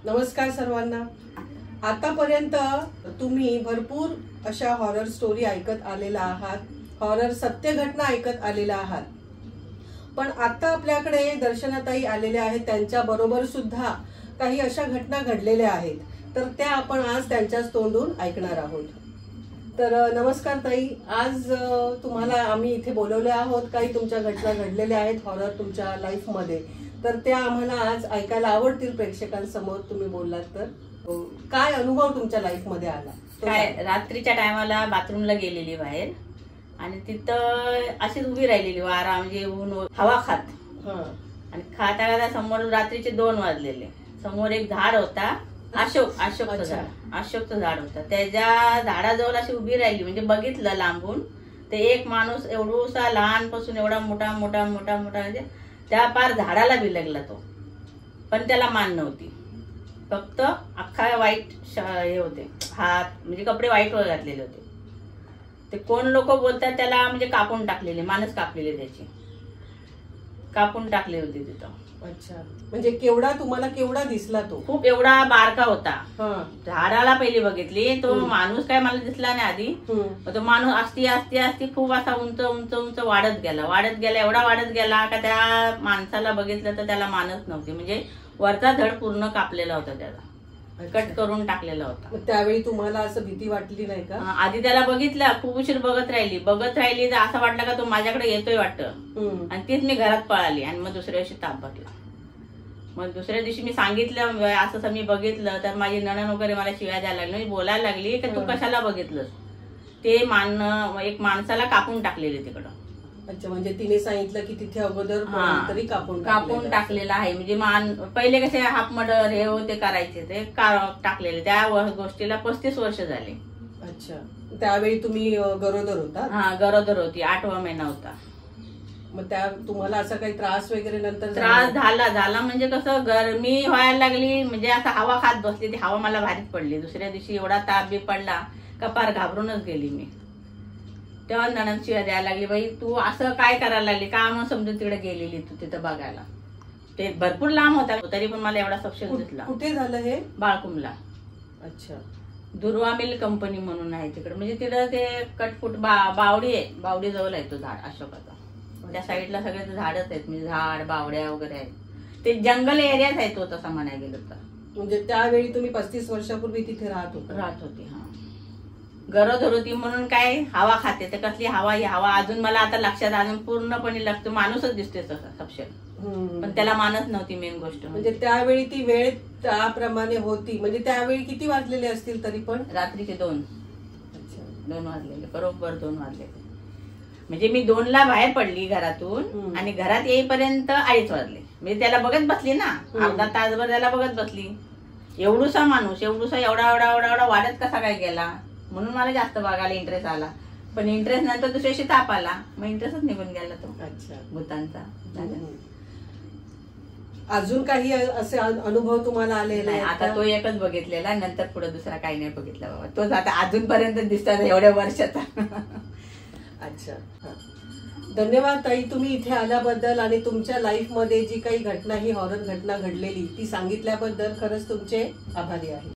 नमस्कार सर्वांना। आतापर्यंत तुम्ही भरपूर अशा हॉरर स्टोरी ऐकत आलेला आहात, हॉरर सत्य घटना ऐकत आलेला आहात। पण आता आपल्याकडे दर्शनाताई आलेल्या आहेत, त्यांच्या बरोबर सुद्धा काही अशा घटना घडलेल्या आहेत, तर त्या आपण आज त्यांच्याच तोंडून ऐकणार आहोत। तर नमस्कार ताई, आज तुम्हाला आम्ही इथे बोलवले आहोत। काही तुमच्या घटना घडलेल्या आहेत हॉरर तुमच्या लाईफ मध्ये, तर त्या आम्हाला आज ऐकायला आवडतील प्रेक्षकांसमोर तुम्ही बोललात तर। काय अनुभव तुमच्या लाईफ मध्ये आला? काय, रात्रीच्या टायमाला बाथरूमला गेलेली बाहेर आणि तिथं अशीच उभी राहिलेली, वारा म्हणजे ऊन हवा खात आणि खाता खाता समोर रात्रीचे 2 वाजलेले। समोर एक झाड होता, अशोकचं झाड होतं। त्याच्या झाडाजवळ अशी उभी राहिली, म्हणजे बघितलं लांबून ते एक माणूस एवढूसा लहानपासून एवढा मोठा मोठा मोठा मोठा, म्हणजे त्या पार झाडाला बिलगला तो, पण त्याला मान नव्हती, फक्त अख्खा वाईट हे होते हात, म्हणजे कपडे वाईट वर घातलेले होते। ते कोण लोक बोलतात त्याला म्हणजे कापून टाकलेले, मानच कापलेले, त्याची कापून टाकले होते तिथं। अच्छा, म्हणजे केवढा तुम्हाला केवढा दिसला तो? खूप एवढा बारका होता। झाडाला पहिली बघितली, तो माणूस काय मला दिसला नाही आधी। तो माणूस असती असती असती खूप असा उंच उंच उंच वाढत गेला, एवढा वाढत गेला का त्या माणसाला बघितलं तर त्याला मानच नव्हती, म्हणजे वरचा धड पूर्ण कापलेला होता, त्याला कट करून टाकलेला होता। त्यावेळी तुम्हाला असं भीती वाटली नाही का? आधी त्याला बघितलं, खूप उशीर बघत राहिली तर असं वाटलं का तो माझ्याकडे येतोय वाटतं, आणि तीच मी घरात पळाली आणि मग दुसऱ्या दिवशी ताप भरला। मग दुसऱ्या दिवशी मी सांगितलं असं मी बघितलं, तर माझी नणन वगैरे मला शिव्या द्यायला लागली, बोलायला लागली की तू कशाला बघितलं? ते एक माणसाला कापून टाकलेले तिकडं। अच्छा, म्हणजे तिने सांगितलं की तिथे अगोदर तरी कापून टाकलेलं आहे, म्हणजे पहिले कसे हाफ मर्डर हे होते करायचे, ते टाकलेले। त्या गोष्टीला 35 वर्ष झाले। अच्छा, त्यावेळी तुम्ही गरोदर होता? हा, गरोदर होती, 8वा महिना होता। मग त्या तुम्हाला असा काही त्रास वगैरे नंतर? त्रास झाला म्हणजे कसं, गरमी व्हायला लागली, म्हणजे असं हवा खात बसली, ती हवा मला भारीच पडली। दुसऱ्या दिवशी एवढा ताप बी पडला का पार घाबरूनच गेली मी। तेव्हा नणंद शिव्या द्यायला लागली, बाई तू असं काय करायला लागली का? मग समजून तिकडे गेलेली तू तिथं बघायला। ते भरपूर लांब होता, तरी पण मला एवढा सक्षम दिसला। कुठे झालं हे? बाळकुमला। अच्छा, दुर्वा मिल कंपनी म्हणून आहे तिकडे, म्हणजे तिथं ते कटफुट बावडी आहे, बावडी जवळ आहे तो झाड अशोकाचा। त्या साईडला सगळे झाडच आहेत, म्हणजे झाड बावड्या वगैरे आहेत, ते जंगल एरियाच आहे तो, तसा म्हणायला गेलं तर। म्हणजे त्यावेळी तुम्ही 35 वर्षापूर्वी तिथे राहत होती? हा, गरोदर होती म्हणून काय हवा खाते, तर कसली हवा? ही हवा अजून मला आता लक्षात, अजून पूर्णपणे लागतो, माणूसच दिसते तसा सक्षम, पण त्याला मानत नव्हती मेन गोष्ट। म्हणजे त्यावेळी ती वेळ त्याप्रमाणे होती, म्हणजे त्यावेळी किती वाजलेले असतील तरी पण? रात्रीचे 2 वाजलेले, बरोबर 2 वाजलेले। म्हणजे मी 2ला बाहेर पडली घरातून आणि घरात येईपर्यंत 2:30 वाजले, म्हणजे त्याला बघत बसली ना, अर्धा तासभर त्याला बघत बसली। एवढूसा माणूस, एवढा एवढा वाढत कसा काय गेला, म्हणून मला जास्त बघायला इंटरेस्ट आला। पण इंटरेस्ट नंतर दुसऱ्याशी ताप आला, मग इंटरेस्टच निघून गेला तो। अच्छा, भूतांचा। अजून काही असे अनुभव तुम्हाला आले नाही? आता तो एकच बघितलेला, नंतर पुढे दुसरा काही नाही बघितला बाबा, तोच आता अजूनपर्यंत दिसतात एवढ्या वर्षाचा। अच्छा, धन्यवाद ताई, तुम्ही इथे आल्याबद्दल आणि तुमच्या लाईफ मध्ये जी काही घटना, ही हॉरर घटना घडलेली ती सांगितल्याबद्दल खरंच तुमचे आभारी आहे।